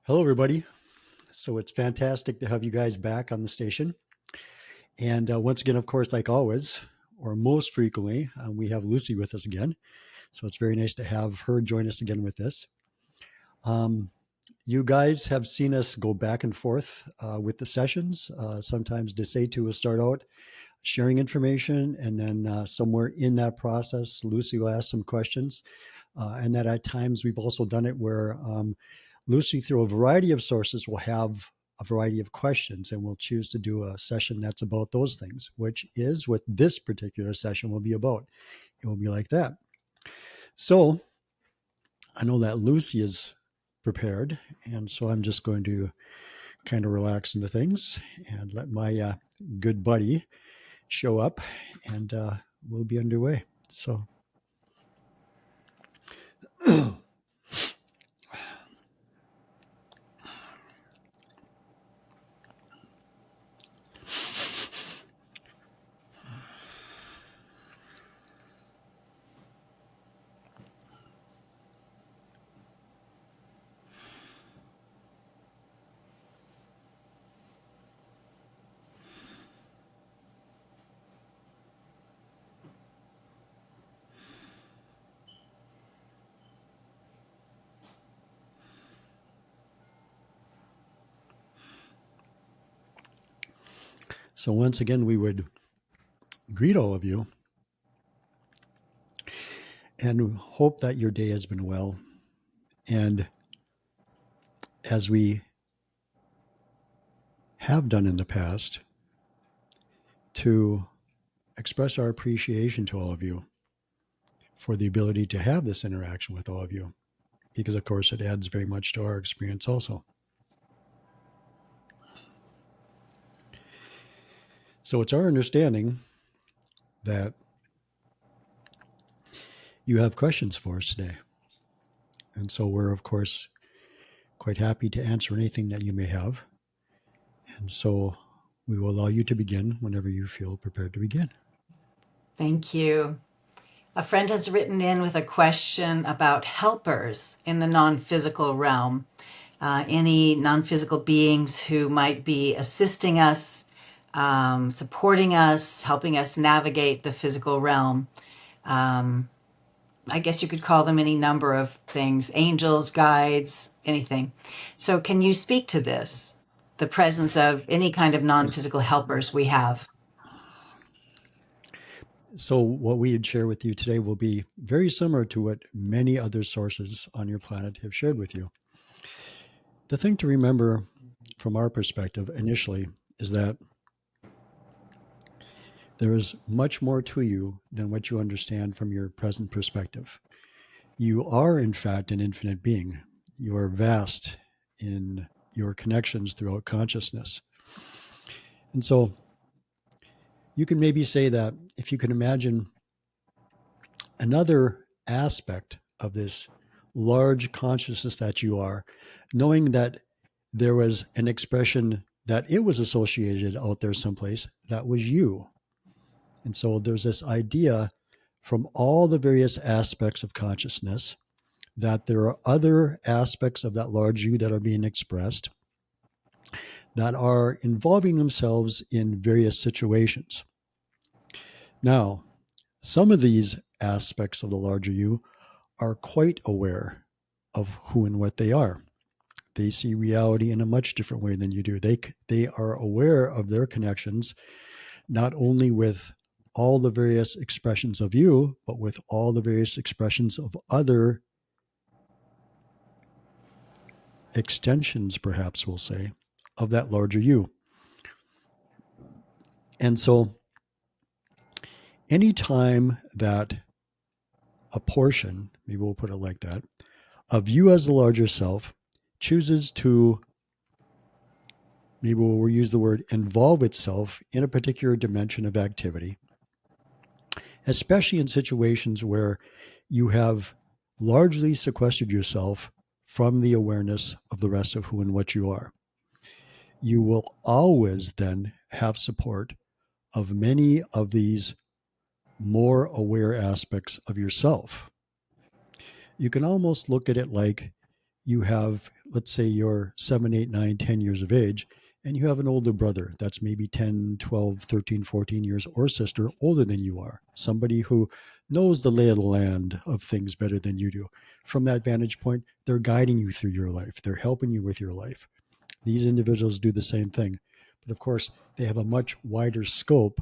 Hello, everybody. So it's fantastic to have you guys back on the station. And once again, of course, like always, or most frequently, we have Lucy with us again. So it's very nice to have her join us again with this. Um, you guys have seen us go back and forth with the sessions. Sometimes Desatu will start out sharing information, and then somewhere in that process, Lucy will ask some questions. And that at times we've also done it where Lucy, through a variety of sources, will have a variety of questions, and we'll choose to do a session that's about those things, which is what this particular session will be about. It will be like that. So I know that Lucy is prepared, and so I'm just going to kind of relax into things and let my good buddy show up, and we'll be underway. So So once again, we would greet all of you and hope that your day has been well. And as we have done in the past, to express our appreciation to all of you for the ability to have this interaction with all of you, because of course it adds very much to our experience also. So it's our understanding that you have questions for us today. And so we're, of course, quite happy to answer anything that you may have. And so we will allow you to begin whenever you feel prepared to begin. Thank you. A friend has written in with a question about helpers in the non physical realm. Any non physical beings who might be assisting us, supporting us, helping us navigate the physical realm. I guess you could call them any number of things, angels, guides, anything. So, can you speak to this? The presence of any kind of non physical helpers we have. So, what we would share with you today will be very similar to what many other sources on your planet have shared with you. The thing to remember from our perspective initially is that there is much more to you than what you understand from your present perspective. You are, in fact, an infinite being. You are vast in your connections throughout consciousness. And so you can maybe say that if you can imagine another aspect of this large consciousness that you are, knowing that there was an expression that it was associated out there someplace that was you. And so there's this idea from all the various aspects of consciousness that there are other aspects of that large you that are being expressed that are involving themselves in various situations. Now, some of these aspects of the larger you are quite aware of who and what they are. They see reality in a much different way than you do. They are aware of their connections, not only with all the various expressions of you, but with all the various expressions of other extensions, perhaps we'll say, of that larger you. And so, anytime that a portion, maybe we'll put it like that, of you as the larger self chooses to, maybe we'll use the word involve itself in a particular dimension of activity, especially in situations where you have largely sequestered yourself from the awareness of the rest of who and what you are. You will always then have support of many of these more aware aspects of yourself. You can almost look at it like you have, let's say you're 7, 8, 9, 10 years of age, and you have an older brother that's maybe 10, 12, 13, 14 years, or sister older than you are, somebody who knows the lay of the land of things better than you do. From that vantage point, they're guiding you through your life, they're helping you with your life. These individuals do the same thing. But of course, they have a much wider scope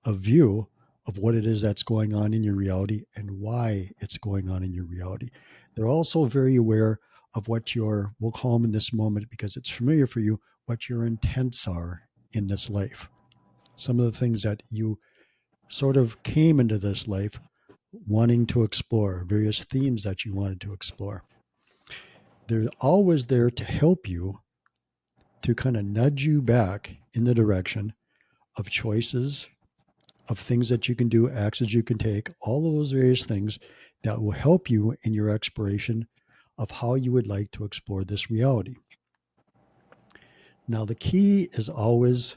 of view of what it is that's going on in your reality and why it's going on in your reality. They're also very aware of what your, we'll call them in this moment because it's familiar for you, what your intents are in this life. Some of the things that you sort of came into this life wanting to explore, various themes that you wanted to explore. They're always there to help you, to kind of nudge you back in the direction of choices, of things that you can do, actions you can take, all of those various things that will help you in your exploration of how you would like to explore this reality. Now, the key is always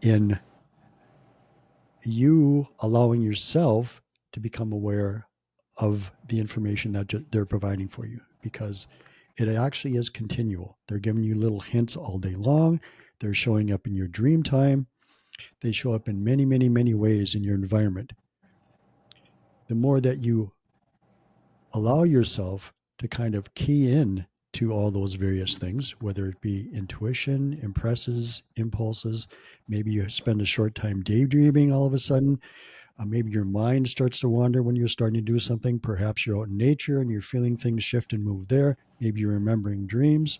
in you allowing yourself to become aware of the information that they're providing for you, because it actually is continual. They're giving you little hints all day long. They're showing up in your dream time. They show up in many, many, many ways in your environment. The more that you allow yourself to kind of key in to all those various things, whether it be intuition, impresses, impulses, maybe you spend a short time daydreaming all of a sudden, maybe your mind starts to wander when you're starting to do something, perhaps you're out in nature and you're feeling things shift and move there, maybe you're remembering dreams.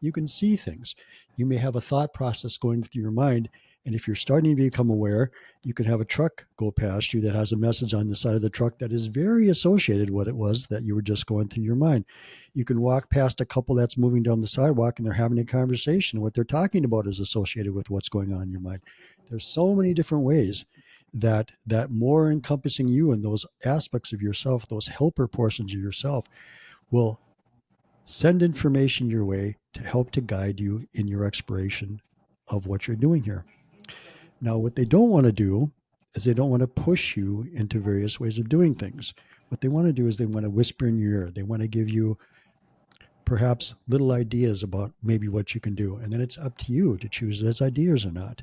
You can see things. You may have a thought process going through your mind. And if you're starting to become aware, you can have a truck go past you that has a message on the side of the truck that is very associated with what it was that you were just going through your mind. You can walk past a couple that's moving down the sidewalk and they're having a conversation. What they're talking about is associated with what's going on in your mind. There's so many different ways that more encompassing you and those aspects of yourself, those helper portions of yourself, will send information your way to help to guide you in your exploration of what you're doing here. Now, what they don't want to do is they don't want to push you into various ways of doing things. What they want to do is they want to whisper in your ear. They want to give you perhaps little ideas about maybe what you can do. And then it's up to you to choose those ideas or not.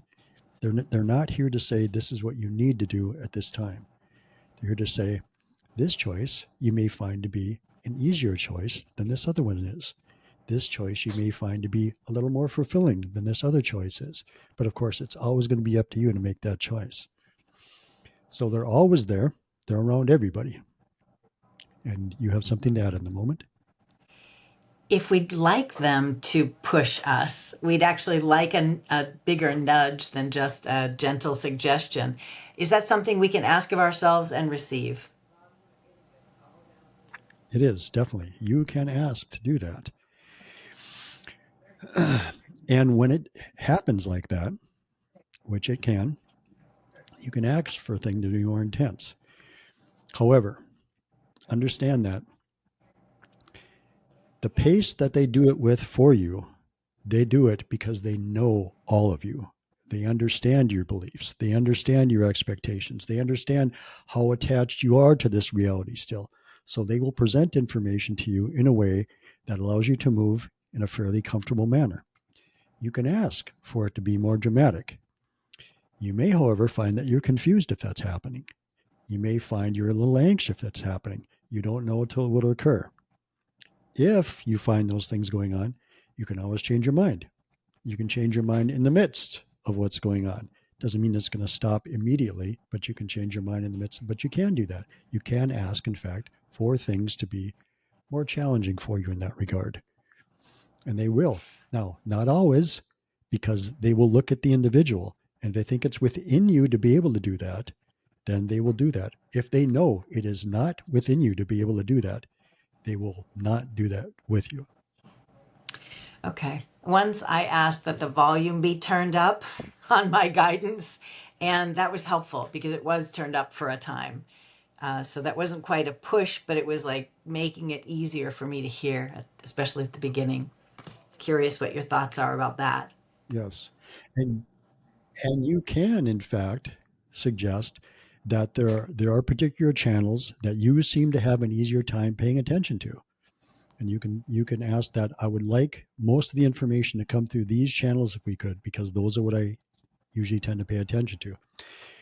They're not here to say this is what you need to do at this time. They're here to say this choice you may find to be an easier choice than this other one is. This choice you may find to be a little more fulfilling than this other choice is. But of course, it's always going to be up to you to make that choice. So they're always there. They're around everybody. And you have something to add in the moment. If we'd like them to push us, we'd actually like a bigger nudge than just a gentle suggestion. Is that something we can ask of ourselves and receive? It is definitely. You can ask to do that. And when it happens like that, which it can, you can ask for a thing to be more intense. However, understand that the pace that they do it with for you, they do it because they know all of you. They understand your beliefs. They understand your expectations. They understand how attached you are to this reality still. So they will present information to you in a way that allows you to move in a fairly comfortable manner. You can ask for it to be more dramatic. You may, however, find that you're confused if that's happening. You may find you're a little anxious if that's happening. You don't know until it will occur. If you find those things going on, you can always change your mind. You can change your mind in the midst of what's going on. Doesn't mean it's going to stop immediately, but you can change your mind in the midst. But you can do that. You can ask, in fact, for things to be more challenging for you in that regard. And they will. Now, not always, because they will look at the individual. And if they think it's within you to be able to do that, then they will do that. If they know it is not within you to be able to do that, they will not do that with you. Okay. Once I asked that the volume be turned up on my guidance, and that was helpful because it was turned up for a time. So that wasn't quite a push, but it was like making it easier for me to hear, especially at the beginning. Curious what your thoughts are about that. Yes. And and you can, in fact, suggest that there are particular channels that you seem to have an easier time paying attention to. And you can ask that. I would like most of the information to come through these channels if we could, because those are what I usually tend to pay attention to.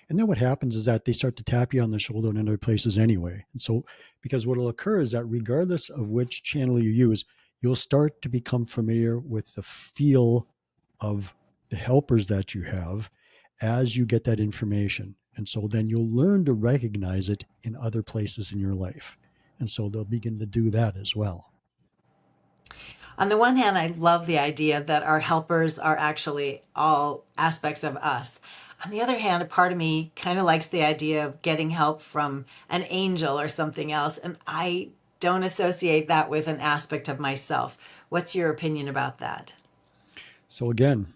And then what happens is that they start to tap you on the shoulder in other places anyway. And so, because what will occur is that regardless of which channel you use, you'll start to become familiar with the feel of the helpers that you have as you get that information. And so then you'll learn to recognize it in other places in your life. And so they'll begin to do that as well. On the one hand, I love the idea that our helpers are actually all aspects of us. On the other hand, a part of me kind of likes the idea of getting help from an angel or something else, and I don't associate that with an aspect of myself. What's your opinion about that? So again,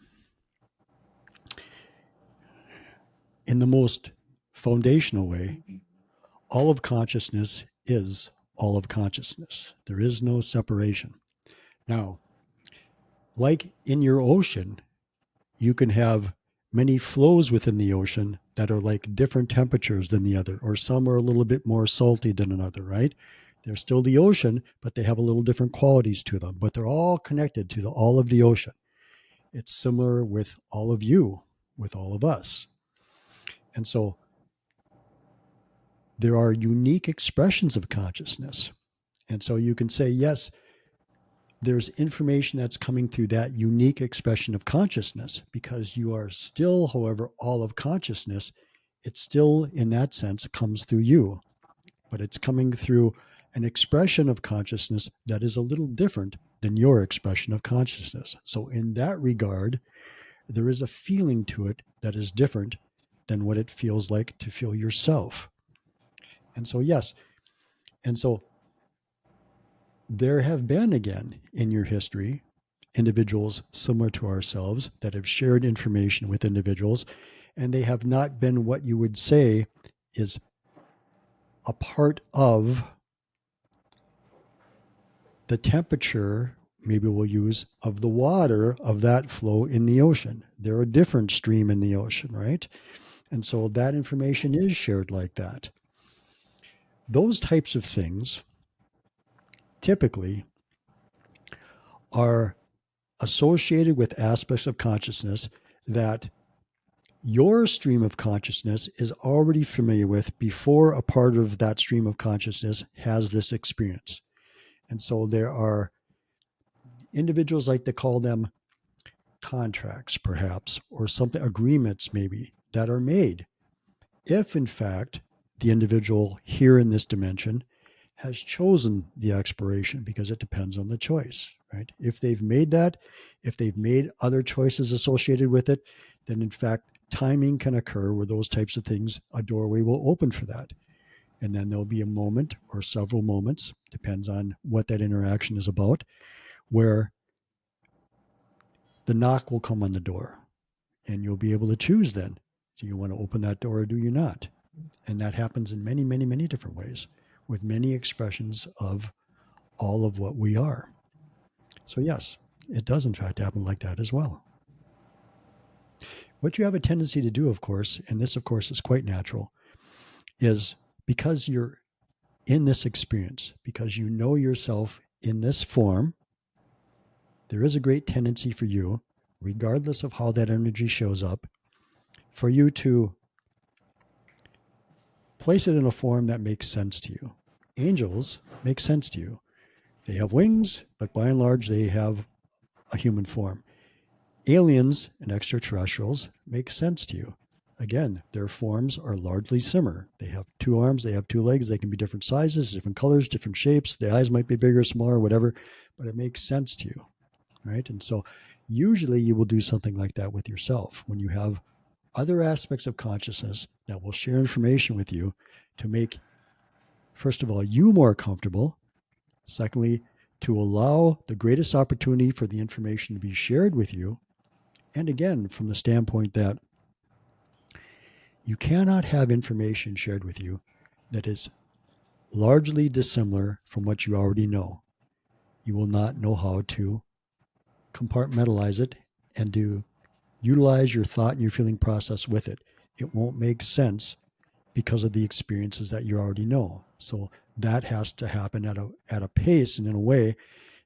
in the most foundational way, all of consciousness is all of consciousness. There is no separation. Now, like in your ocean, you can have many flows within the ocean that are like different temperatures than the other, or some are a little bit more salty than another, right? They're still the ocean, but they have a little different qualities to them, but they're all connected to all of the ocean. It's similar with all of you, with all of us. And so there are unique expressions of consciousness. And so you can say, yes, there's information that's coming through that unique expression of consciousness because you are still, however, all of consciousness. It still, in that sense, comes through you, but it's coming through an expression of consciousness that is a little different than your expression of consciousness. So, in that regard, there is a feeling to it that is different than what it feels like to feel yourself. And so, yes. And so, there have been, again, in your history, individuals similar to ourselves that have shared information with individuals, and they have not been what you would say is a part of the temperature, maybe we'll use, of the water of that flow in the ocean. They're a different stream in the ocean, right? And so that information is shared like that. Those types of things typically are associated with aspects of consciousness that your stream of consciousness is already familiar with before a part of that stream of consciousness has this experience. And so there are individuals like to call them contracts, perhaps, or something, agreements maybe, that are made. If, in fact, the individual here in this dimension has chosen the expiration, because it depends on the choice, right? If they've made that, if they've made other choices associated with it, then in fact, timing can occur where those types of things, a doorway will open for that. And then there'll be a moment or several moments, depends on what that interaction is about, where the knock will come on the door and you'll be able to choose then. Do you want to open that door or do you not? And that happens in many, many, many different ways with many expressions of all of what we are. So, yes, it does in fact happen like that as well. What you have a tendency to do, of course, and this, of course, is quite natural, is because you're in this experience, because you know yourself in this form, there is a great tendency for you, regardless of how that energy shows up, for you to place it in a form that makes sense to you. Angels make sense to you. They have wings, but by and large, they have a human form. Aliens and extraterrestrials make sense to you. Again, their forms are largely similar. They have two arms, they have two legs, they can be different sizes, different colors, different shapes. The eyes might be bigger, smaller, whatever, but it makes sense to you, right? And so usually you will do something like that with yourself when you have other aspects of consciousness that will share information with you to make, first of all, you more comfortable. Secondly, to allow the greatest opportunity for the information to be shared with you. And again, from the standpoint that you cannot have information shared with you that is largely dissimilar from what you already know. You will not know how to compartmentalize it and to utilize your thought and your feeling process with it. It won't make sense because of the experiences that you already know. So that has to happen at a pace and in a way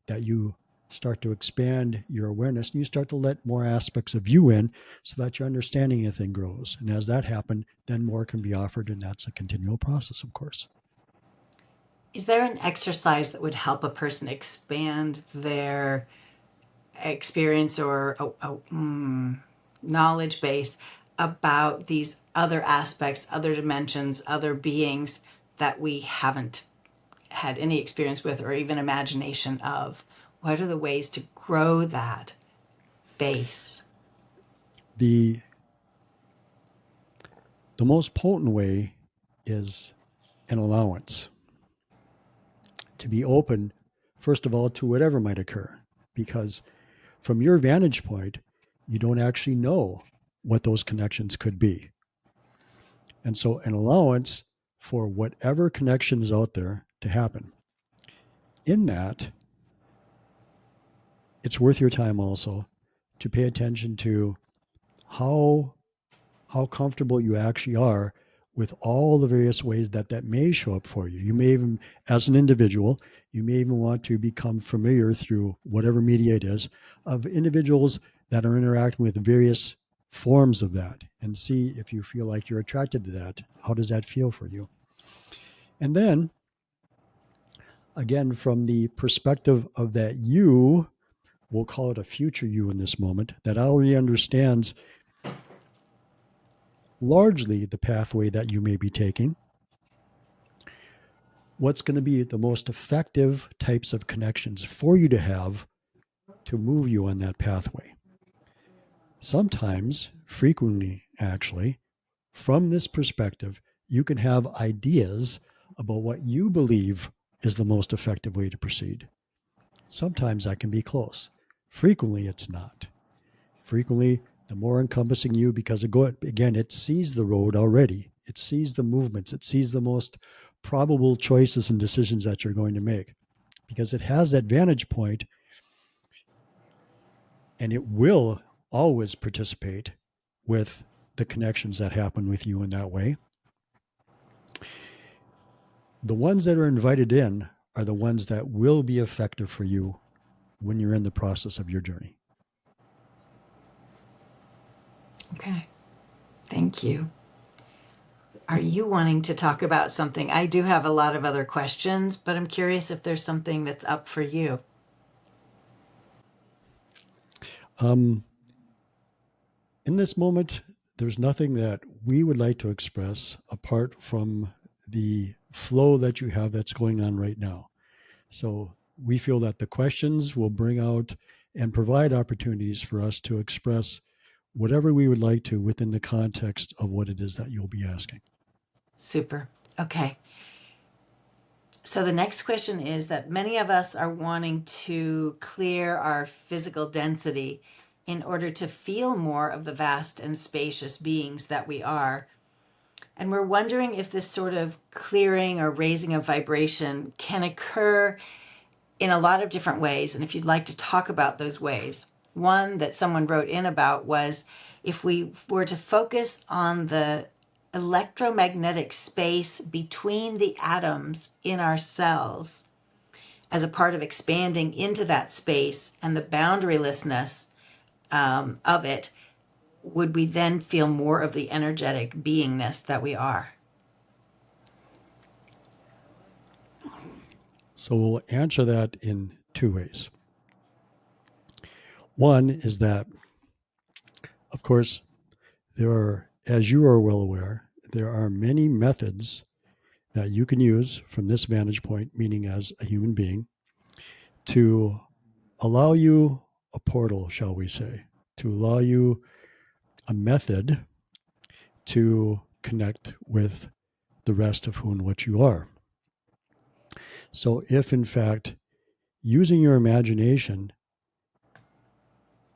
that you start to expand your awareness and you start to let more aspects of you in so that your understanding of thing grows. And as that happens, then more can be offered, and that's a continual process, of course. Is there an exercise that would help a person expand their experience or knowledge base about these other aspects, other dimensions, other beings that we haven't had any experience with or even imagination of? What are the ways to grow that base? The the most potent way is an allowance, to be open, first of all, to whatever might occur, because from your vantage point, you don't actually know what those connections could be. And so, an allowance for whatever connection is out there to happen. In that, it's worth your time also to pay attention to how how comfortable you actually are with all the various ways that that may show up for you. You may even, as an individual, you may even want to become familiar through whatever media it is of individuals that are interacting with various forms of that and see if you feel like you're attracted to that. How does that feel for you? And then, again, from the perspective of that you, we'll call it a future you in this moment, that already understands largely the pathway that you may be taking, what's going to be the most effective types of connections for you to have to move you on that pathway. Sometimes, frequently actually, from this perspective, you can have ideas about what you believe is the most effective way to proceed. Sometimes that can be close. Frequently, it's not. Frequently, the more encompassing you, because again, it sees the road already. It sees the movements. It sees the most probable choices and decisions that you're going to make, because it has that vantage point, and it will always participate with the connections that happen with you in that way. The ones that are invited in are the ones that will be effective for you when you're in the process of your journey. Okay, thank you. Are you wanting to talk about something? I do have a lot of other questions, but I'm curious if there's something that's up for you. In this moment, there's nothing that we would like to express apart from the flow that you have that's going on right now. So we feel that the questions will bring out and provide opportunities for us to express whatever we would like to within the context of what it is that you'll be asking. Super. Okay. So the next question is that many of us are wanting to clear our physical density in order to feel more of the vast and spacious beings that we are. And we're wondering if this sort of clearing or raising of vibration can occur in a lot of different ways. And if you'd like to talk about those ways, one that someone wrote in about was if we were to focus on the electromagnetic space between the atoms in our cells as a part of expanding into that space and the boundarylessness of it, would we then feel more of the energetic beingness that we are? So we'll answer that in two ways. One is that, of course, there are, as you are well aware, there are many methods that you can use from this vantage point, meaning as a human being, to allow you a portal, shall we say, to allow you a method to connect with the rest of who and what you are. So if in fact using your imagination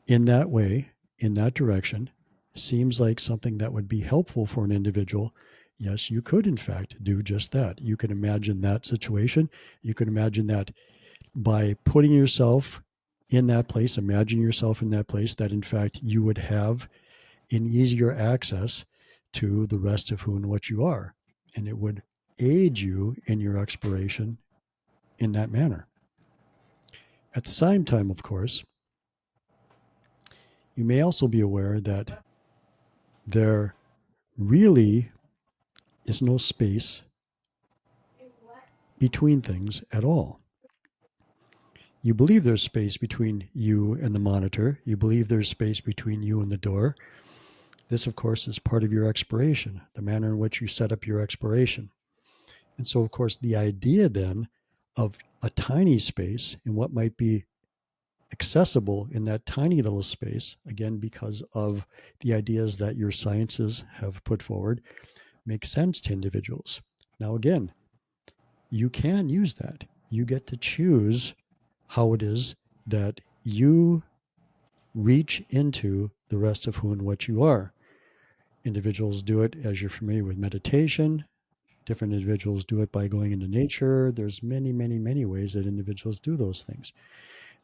in that way, in that direction, seems like something that would be helpful for an individual, yes, you could in fact do just that. You can imagine that situation. You can imagine that by putting yourself in that place, imagine yourself in that place, that in fact you would have an easier access to the rest of who and what you are. and it would aid you in your exploration in that manner. At the same time, of course, you may also be aware that there really is no space between things at all. You believe there's space between you and the monitor. You believe there's space between you and the door. This, of course, is part of your exploration, the manner in which you set up your exploration. And so, of course, the idea then of a tiny space and what might be accessible in that tiny little space, again, because of the ideas that your sciences have put forward, makes sense to individuals. Now, again, you can use that. You get to choose how it is that you reach into the rest of who and what you are. Individuals do it, as you're familiar with meditation. Different individuals do it by going into nature. There's many, many, many ways that individuals do those things.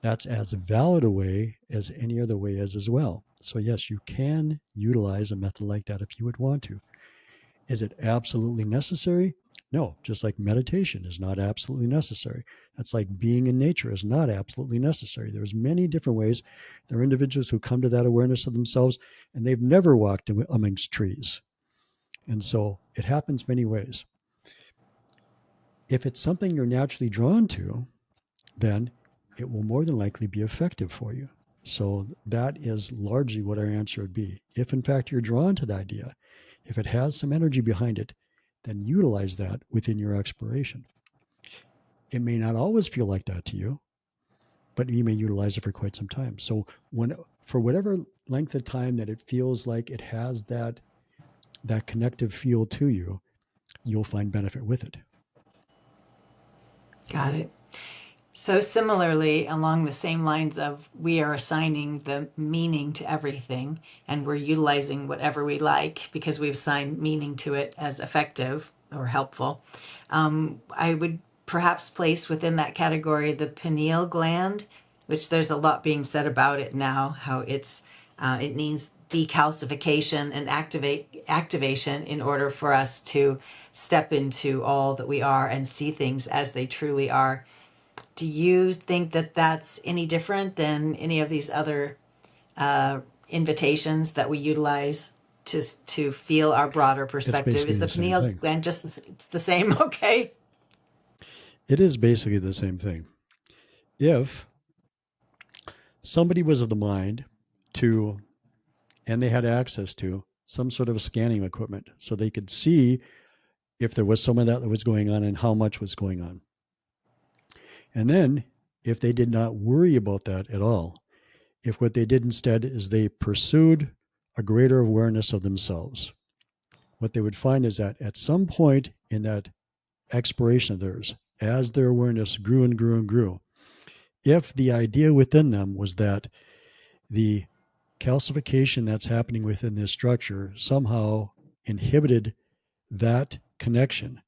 That's as valid a way as any other way is as well. So yes, you can utilize a method like that if you would want to. Is it absolutely necessary? No, just like meditation is not absolutely necessary. That's like being in nature is not absolutely necessary. There's many different ways. There are individuals who come to that awareness of themselves and they've never walked amongst trees. And so it happens many ways. If it's something you're naturally drawn to, then it will more than likely be effective for you. So that is largely what our answer would be. If in fact you're drawn to the idea, if it has some energy behind it, then utilize that within your exploration. It may not always feel like that to you, but you may utilize it for quite some time. So for whatever length of time that it feels like it has that connective feel to you, you'll find benefit with it. Got it. So similarly, along the same lines of we are assigning the meaning to everything and we're utilizing whatever we like because we've assigned meaning to it as effective or helpful. I would perhaps place within that category the pineal gland, which there's a lot being said about it now, how it needs decalcification and activation in order for us to step into all that we are and see things as they truly are. Do you think that that's any different than any of these other invitations that we utilize to feel our broader It's perspective? Is basically the the same pineal thing. gland just it's the same? Okay. It is basically the same thing. If somebody was of the mind to, and they had access to some sort of scanning equipment so they could see if there was some of that was going on and how much was going on. And then if they did not worry about that at all, if what they did instead is they pursued a greater awareness of themselves, what they would find is that at some point in that exploration of theirs, as their awareness grew and grew and grew, if the idea within them was that the calcification that's happening within this structure somehow inhibited that connection,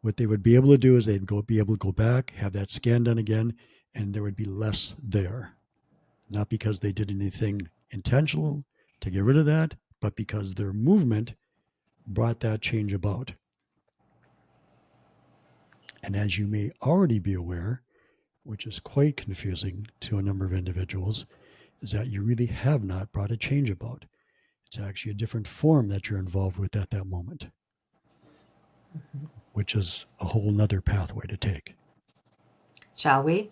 what they would be able to do is be able to go back, have that scan done again, and there would be less there. Not because they did anything intentional to get rid of that, but because their movement brought that change about. And as you may already be aware, which is quite confusing to a number of individuals, is that you really have not brought a change about. It's actually a different form that you're involved with at that moment, which is a whole nother pathway to take. Shall we? We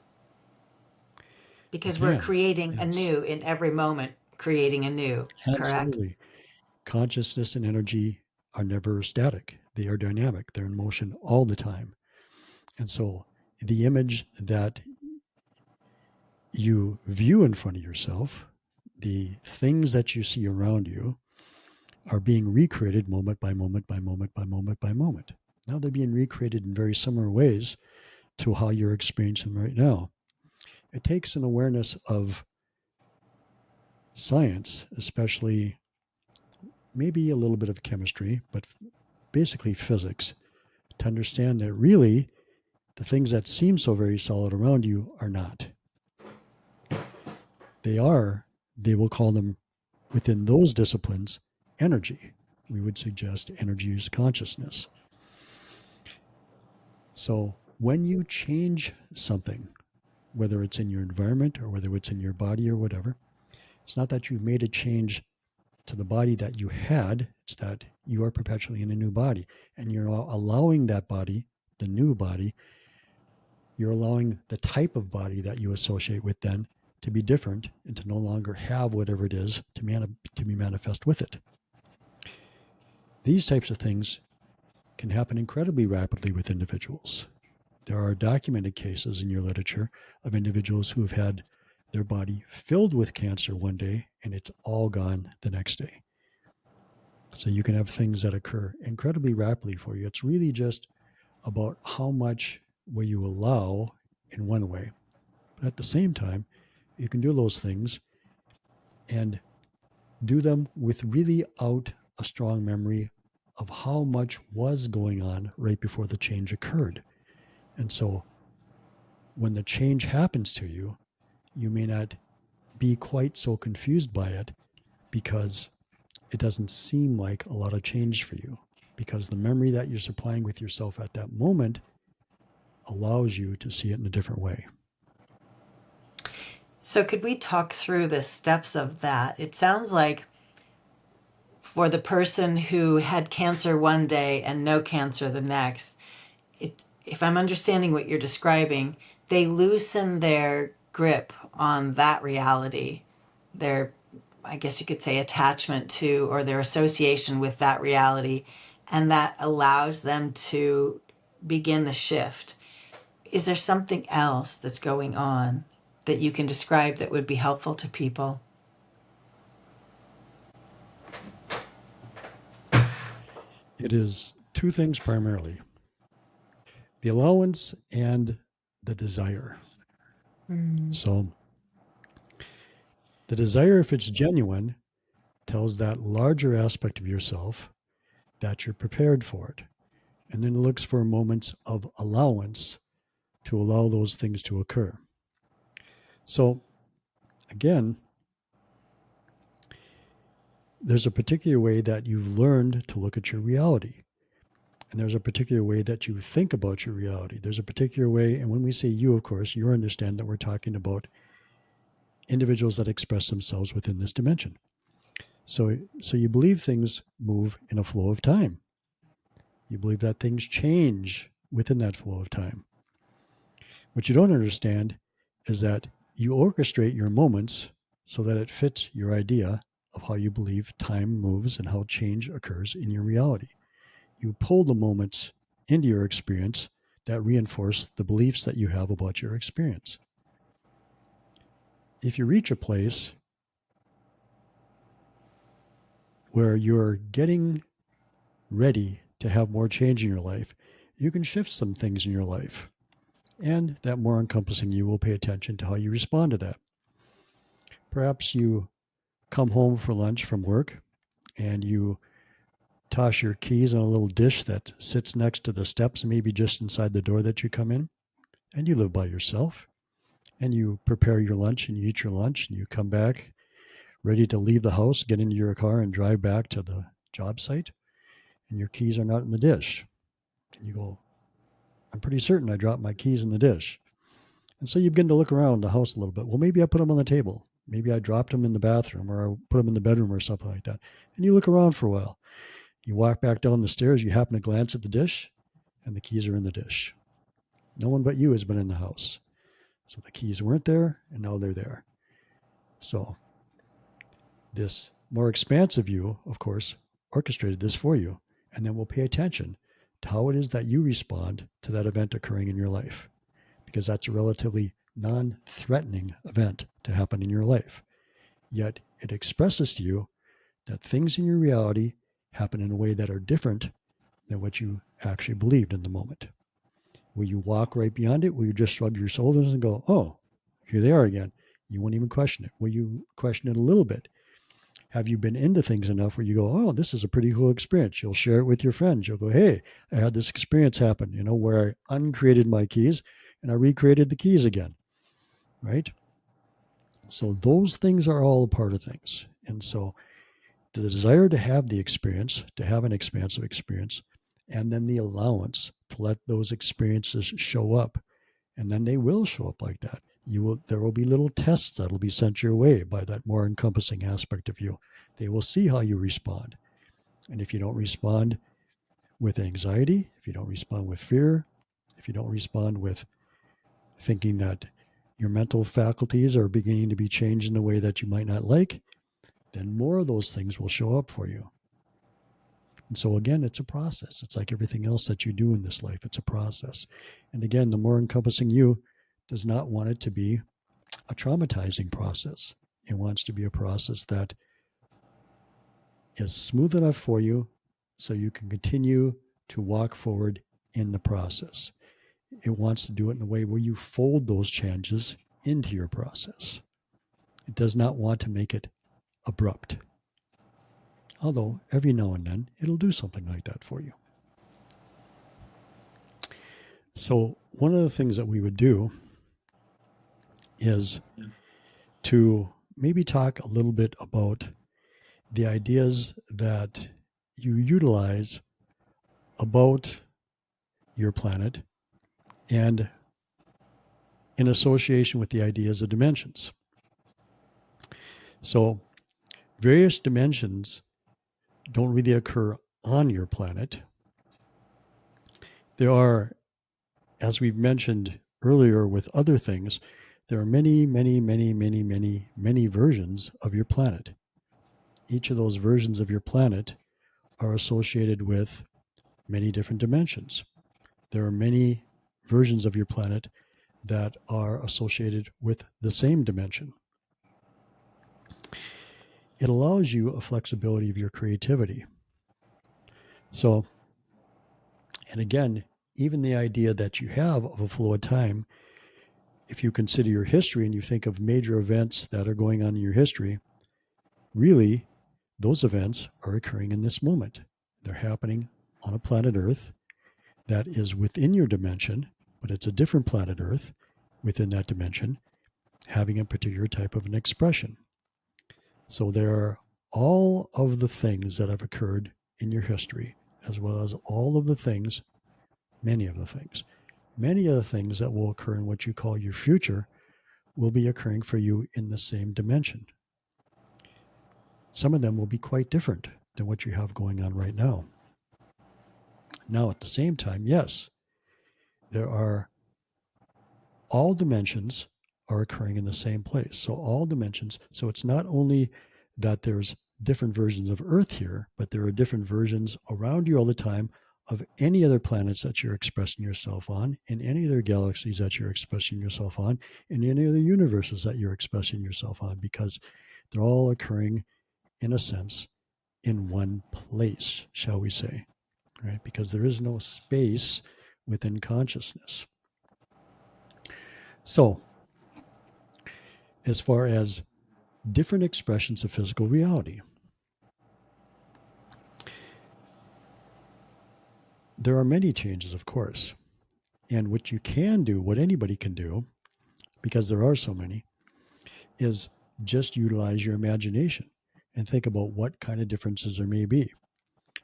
Because we're can, creating yes, anew in every moment, creating anew, correct? absolutely. Consciousness and energy are never static, they are dynamic, they're in motion all the time. And so the image that you view in front of yourself, the things that you see around you, are being recreated moment by moment by moment by moment by moment. Now they're being recreated in very similar ways to how you're experiencing them right now. It takes an awareness of science, especially maybe a little bit of chemistry, but basically physics, to understand that really the things that seem so very solid around you are not. They are, they will call them within those disciplines energy. We would suggest energy is consciousness. So when you change something, whether it's in your environment or whether it's in your body or whatever, it's not that you've made a change to the body that you had, it's that you are perpetually in a new body. And you're allowing that body, the new body, you're allowing the type of body that you associate with then to be different and to no longer have whatever it is to be manifest with it. These types of things can happen incredibly rapidly with individuals. There are documented cases in your literature of individuals who have had their body filled with cancer one day and it's all gone the next day. So you can have things that occur incredibly rapidly for you. It's really just about how much will you allow in one way. But at the same time, you can do those things and do them with really out a strong memory of how much was going on right before the change occurred. And so when the change happens to you, you may not be quite so confused by it because it doesn't seem like a lot of change for you, because the memory that you're supplying with yourself at that moment allows you to see it in a different way. So, could we talk through the steps of that? It sounds like for the person who had cancer one day and no cancer the next, if I'm understanding what you're describing, they loosen their grip on that reality, their, I guess you could say, attachment to or their association with that reality, and that allows them to begin the shift. Is there something else that's going on that you can describe that would be helpful to people? It is two things primarily: the allowance and the desire. Mm. So, the desire, if it's genuine, tells that larger aspect of yourself that you're prepared for it. And then it looks for moments of allowance to allow those things to occur. So, again, there's a particular way that you've learned to look at your reality. And there's a particular way that you think about your reality. There's a particular way, and when we say you, of course, you understand that we're talking about individuals that express themselves within this dimension. So you believe things move in a flow of time. You believe that things change within that flow of time. What you don't understand is that you orchestrate your moments so that it fits your idea of how you believe time moves and how change occurs in your reality. You pull the moments into your experience that reinforce the beliefs that you have about your experience. If you reach a place where you're getting ready to have more change in your life, you can shift some things in your life. And that more encompassing you will pay attention to how you respond to that. Perhaps you come home for lunch from work and you toss your keys on a little dish that sits next to the steps, maybe just inside the door that you come in, and you live by yourself. And you prepare your lunch and you eat your lunch and you come back ready to leave the house, get into your car and drive back to the job site, and your keys are not in the dish. And you go, I'm pretty certain I dropped my keys in the dish. And so you begin to look around the house a little bit. Well, maybe I put them on the table. Maybe I dropped them in the bathroom or I put them in the bedroom or something like that. And you look around for a while. You walk back down the stairs, you happen to glance at the dish, and the keys are in the dish. No one but you has been in the house. So the keys weren't there, and now they're there. So this more expansive you, of course, orchestrated this for you, and then we'll pay attention to how it is that you respond to that event occurring in your life, because that's a relatively non-threatening event to happen in your life. Yet it expresses to you that things in your reality happen in a way that are different than what you actually believed in the moment. Will you walk right beyond it? Will you just shrug your shoulders and go, oh, here they are again? You won't even question it. Will you question it a little bit? Have you been into things enough where you go, oh, this is a pretty cool experience? You'll share it with your friends. You'll go, hey, I had this experience happen, where I uncreated my keys and I recreated the keys again, right? So those things are all a part of things. And so the desire to have the experience, to have an expansive experience, and then the allowance to let those experiences show up. And then they will show up like that. There will be little tests that'll be sent your way by that more encompassing aspect of you. They will see how you respond. And if you don't respond with anxiety, if you don't respond with fear, if you don't respond with thinking that your mental faculties are beginning to be changed in a way that you might not like, then more of those things will show up for you. And so again, it's a process. It's like everything else that you do in this life. It's a process. And again, the more encompassing you does not want it to be a traumatizing process. It wants to be a process that is smooth enough for you so you can continue to walk forward in the process. It wants to do it in a way where you fold those changes into your process. It does not want to make it abrupt. Although every now and then it'll do something like that for you. So one of the things that we would do is to maybe talk a little bit about the ideas that you utilize about your planet and in association with the ideas of dimensions. So various dimensions don't really occur on your planet. There are, as we've mentioned earlier with other things, there are many, many, many, many, many, many versions of your planet. Each of those versions of your planet are associated with many different dimensions. There are many versions of your planet that are associated with the same dimension. It allows you a flexibility of your creativity. So, and again, even the idea that you have of a flow of time, if you consider your history and you think of major events that are going on in your history, really, those events are occurring in this moment. They're happening on a planet Earth that is within your dimension, but it's a different planet Earth within that dimension, having a particular type of an expression. So there are all of the things that have occurred in your history, as well as all of the things, many of the things that will occur in what you call your future will be occurring for you in the same dimension. Some of them will be quite different than what you have going on right now. Now, at the same time, yes, there are all dimensions are occurring in the same place. So all dimensions. So it's not only that there's different versions of Earth here, but there are different versions around you all the time of any other planets that you're expressing yourself on, in any other galaxies that you're expressing yourself on, in any other universes that you're expressing yourself on, because they're all occurring, in a sense, in one place, shall we say, right? Because there is no space within consciousness. So, as far as different expressions of physical reality, there are many changes, of course. And what you can do, what anybody can do, because there are so many, is just utilize your imagination and think about what kind of differences there may be.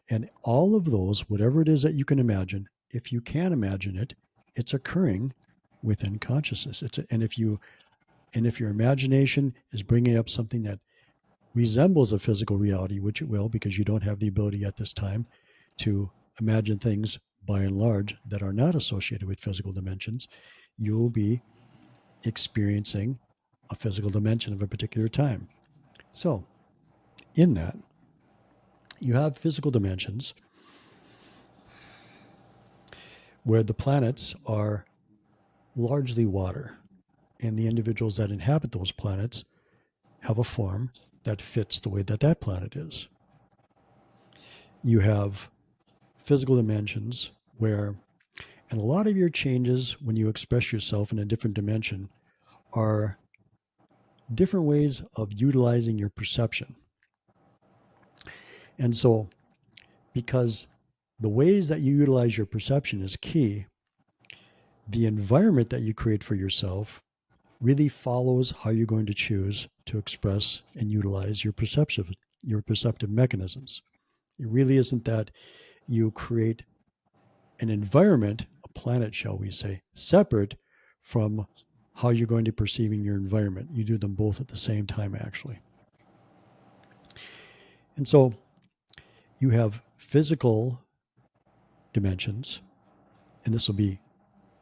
And all of those, whatever it is that you can imagine, if you can imagine it, it's occurring within consciousness. And if your imagination is bringing up something that resembles a physical reality, which it will, because you don't have the ability at this time to imagine things by and large that are not associated with physical dimensions, you'll be experiencing a physical dimension of a particular time. So, in that, you have physical dimensions where the planets are largely water, and the individuals that inhabit those planets have a form that fits the way that that planet is. You have physical dimensions where, and a lot of your changes when you express yourself in a different dimension are different ways of utilizing your perception. And so, because the ways that you utilize your perception is key, the environment that you create for yourself really follows how you're going to choose to express and utilize your perceptive mechanisms. It really isn't that you create an environment, a planet, shall we say, separate from how you're going to perceiving your environment. You do them both at the same time, actually. And so you have physical dimensions, and this will be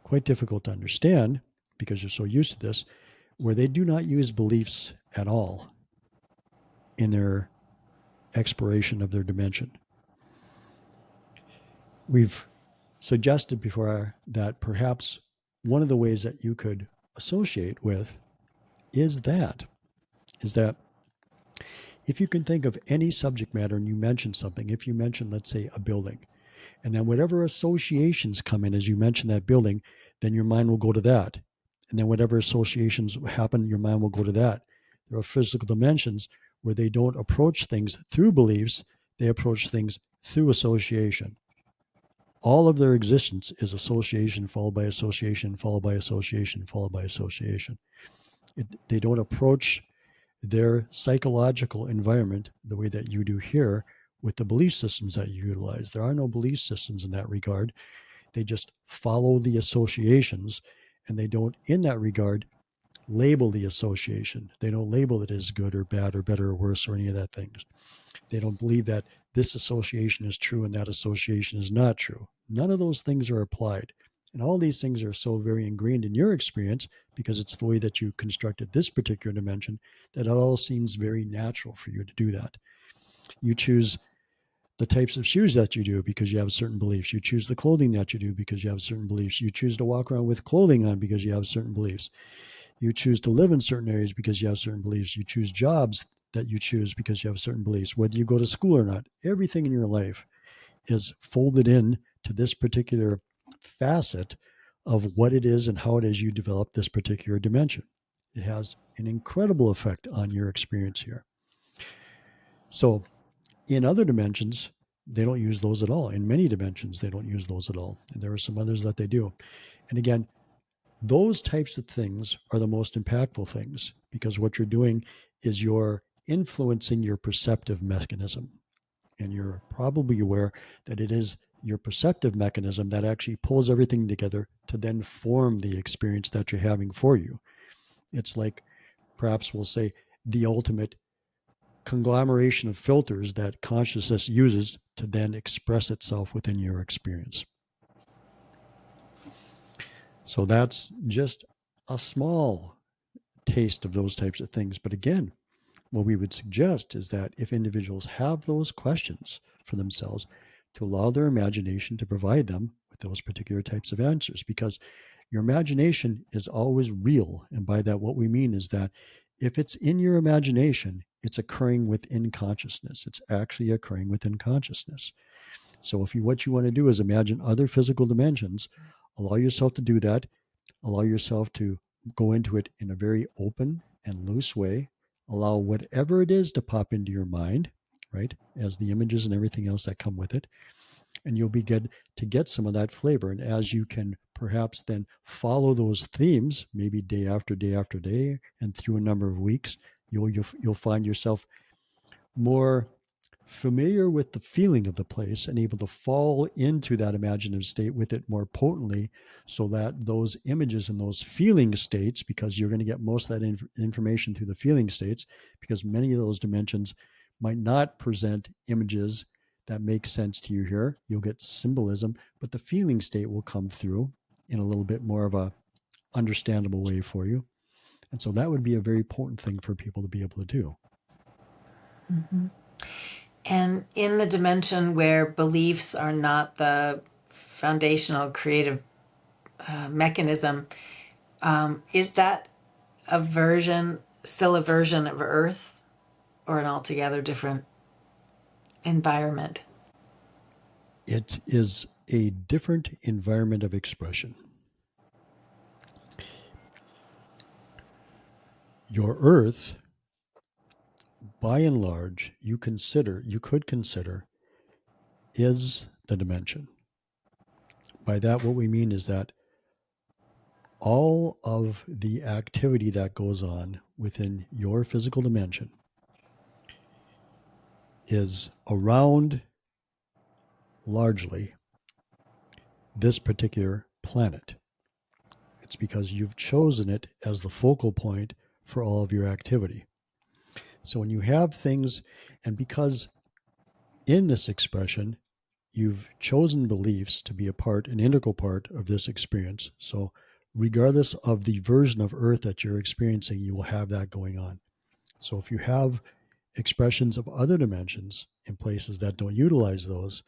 quite difficult to understand because you're so used to this, where they do not use beliefs at all in their exploration of their dimension. We've suggested before that perhaps one of the ways that you could associate with is that if you can think of any subject matter and you mention something, if you mention, let's say, a building, and then whatever associations come in as you mention that building, then your mind will go to that. And then whatever associations happen, your mind will go to that. There are physical dimensions where they don't approach things through beliefs, they approach things through association. All of their existence is association followed by association, followed by association, followed by association. They don't approach their psychological environment the way that you do here with the belief systems that you utilize. There are no belief systems in that regard. They just follow the associations, and they don't, in that regard, label the association. They don't label it as good or bad or better or worse or any of that things. They don't believe that this association is true and that association is not true. None of those things are applied. And all these things are so very ingrained in your experience because it's the way that you constructed this particular dimension that it all seems very natural for you to do that. You choose the types of shoes that you do because you have certain beliefs. You choose the clothing that you do because you have certain beliefs. You choose to walk around with clothing on because you have certain beliefs. You choose to live in certain areas because you have certain beliefs. You choose jobs that you choose because you have certain beliefs, whether you go to school or not. Everything in your life is folded in to this particular facet of what it is and how it is you develop this particular dimension. It has an incredible effect on your experience here. So in other dimensions, they don't use those at all. In many dimensions, they don't use those at all. And there are some others that they do. And again, those types of things are the most impactful things because what you're doing is you're influencing your perceptive mechanism. And you're probably aware that it is your perceptive mechanism that actually pulls everything together to then form the experience that you're having for you. It's like, perhaps we'll say, the ultimate conglomeration of filters that consciousness uses to then express itself within your experience. So that's just a small taste of those types of things. But again, what we would suggest is that if individuals have those questions for themselves, to allow their imagination to provide them with those particular types of answers, because your imagination is always real. And by that, what we mean is that if it's in your imagination, it's occurring within consciousness. It's actually occurring within consciousness. So if you, what you want to do is imagine other physical dimensions, allow yourself to do that. Allow yourself to go into it in a very open and loose way. Allow whatever it is to pop into your mind, right? As the images and everything else that come with it. And you'll be good to get some of that flavor. And as you can perhaps then follow those themes, maybe day after day after day, and through a number of weeks, you'll find yourself more familiar with the feeling of the place and able to fall into that imaginative state with it more potently, so that those images and those feeling states, because you're going to get most of that information through the feeling states, because many of those dimensions might not present images that make sense to you here. You'll get symbolism, but the feeling state will come through in a little bit more of a understandable way for you. And so that would be a very potent thing for people to be able to do. Mm-hmm. And in the dimension where beliefs are not the foundational creative mechanism, is that a version, still a version of Earth, or an altogether different environment? It is a different environment of expression. Your Earth, by and large, you could consider, is the dimension. By that, what we mean is that all of the activity that goes on within your physical dimension is around, largely, this particular planet. It's because you've chosen it as the focal point for all of your activity. So when you have things, and because in this expression, you've chosen beliefs to be an integral part of this experience. So regardless of the version of Earth that you're experiencing, you will have that going on. So if you have expressions of other dimensions in places that don't utilize those,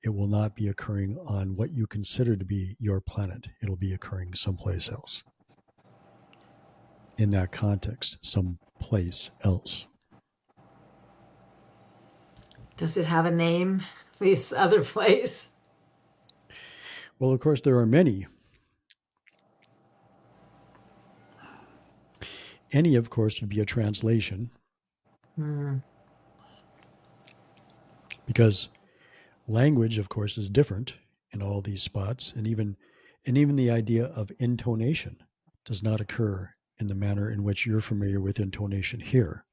it will not be occurring on what you consider to be your planet. It'll be occurring someplace else. In that context, someplace else. Does it have a name, this other place? Well, of course, there are many. Any, of course, would be a translation because language, of course, is different in all these spots, and even the idea of intonation does not occur in the manner in which you're familiar with intonation here.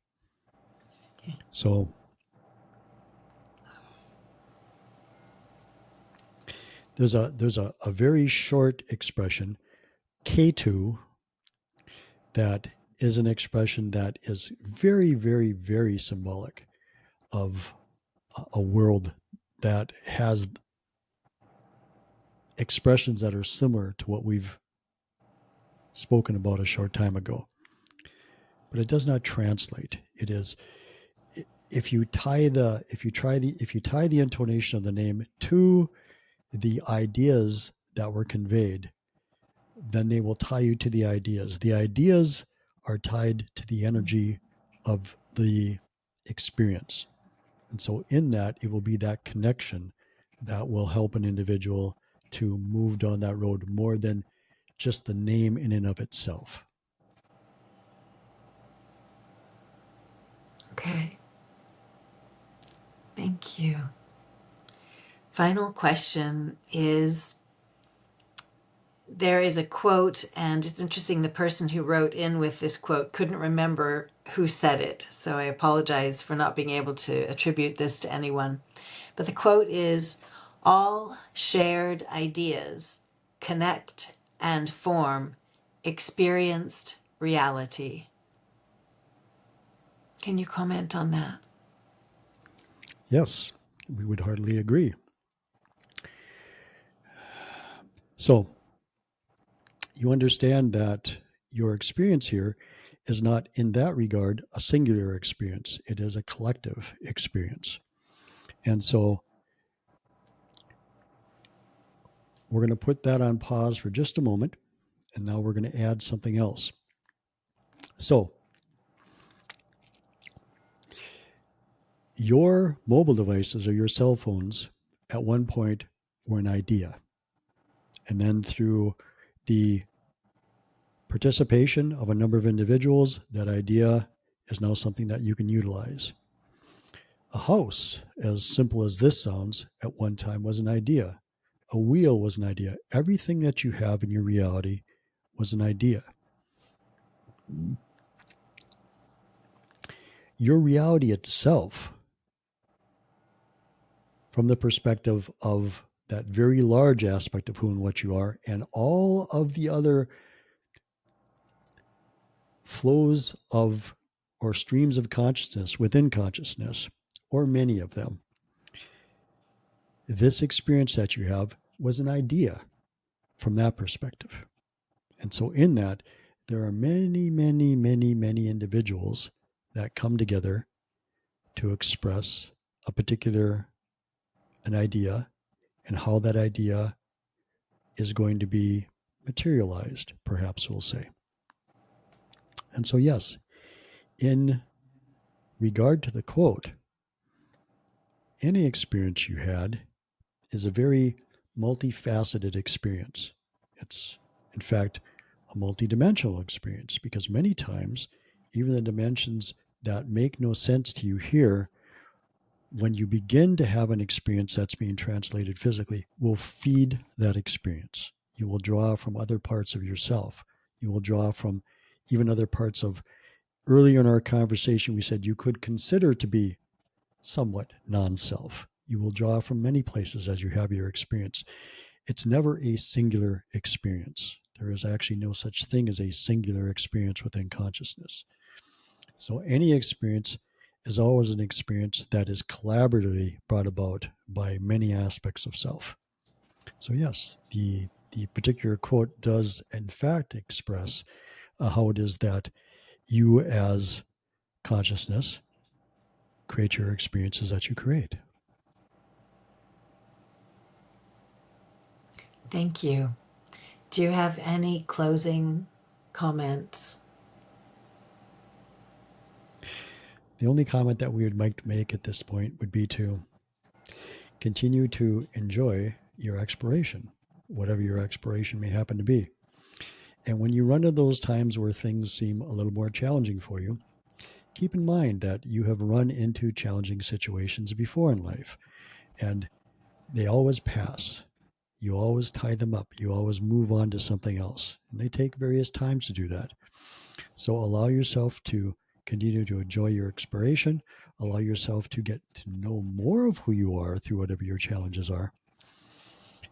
Okay. So there's a very short expression, K2, that is an expression that is very, very, very symbolic of a world that has expressions that are similar to what we've spoken about a short time ago. But it does not translate. It is if you tie the intonation of the name to the ideas that were conveyed, then they will tie you to the ideas. The ideas are tied to the energy of the experience. And so in that, it will be that connection that will help an individual to move down that road more than just the name in and of itself. Okay. Thank you. Final question is, there is a quote, and it's interesting, the person who wrote in with this quote couldn't remember who said it, so I apologize for not being able to attribute this to anyone. But the quote is, all shared ideas connect and form experienced reality. Can you comment on that? Yes, we would hardly agree. So you understand that your experience here is not, in that regard, a singular experience. It is a collective experience. And so we're going to put that on pause for just a moment. And now we're going to add something else. So your mobile devices or your cell phones at one point were an idea. And then through the participation of a number of individuals, that idea is now something that you can utilize. A house, as simple as this sounds, at one time was an idea. A wheel was an idea. Everything that you have in your reality was an idea. Your reality itself, from the perspective of that very large aspect of who and what you are, and all of the other flows of or streams of consciousness within consciousness, or many of them, this experience that you have was an idea from that perspective. And so in that, there are many, many, many, many individuals that come together to express an idea, and how that idea is going to be materialized, perhaps we'll say. And so, yes, in regard to the quote, any experience you had is a very multifaceted experience. It's, in fact, a multidimensional experience, because many times, even the dimensions that make no sense to you here, when you begin to have an experience that's being translated physically, will feed that experience. You will draw from other parts of yourself. You will draw from even other parts of, earlier in our conversation, we said you could consider to be somewhat non-self. You will draw from many places as you have your experience. it's never a singular experience. There is actually no such thing as a singular experience within consciousness. So any experience is always an experience that is collaboratively brought about by many aspects of self. So yes, the particular quote does in fact express how it is that you as consciousness create your experiences that you create. Thank you. Do you have any closing comments? The only comment that we would like to make at this point would be to continue to enjoy your exploration, whatever your exploration may happen to be. And when you run into those times where things seem a little more challenging for you, keep in mind that you have run into challenging situations before in life, and they always pass. You always tie them up. You always move on to something else. And they take various times to do that. So allow yourself to continue to enjoy your exploration. Allow yourself to get to know more of who you are through whatever your challenges are.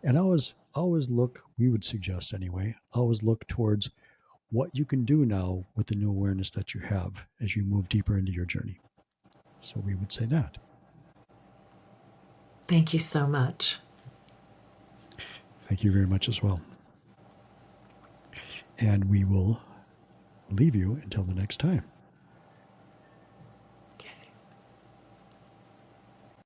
And always look, we would suggest anyway, always look towards what you can do now with the new awareness that you have as you move deeper into your journey. So we would say that. Thank you so much. Thank you very much as well. And we will leave you until the next time.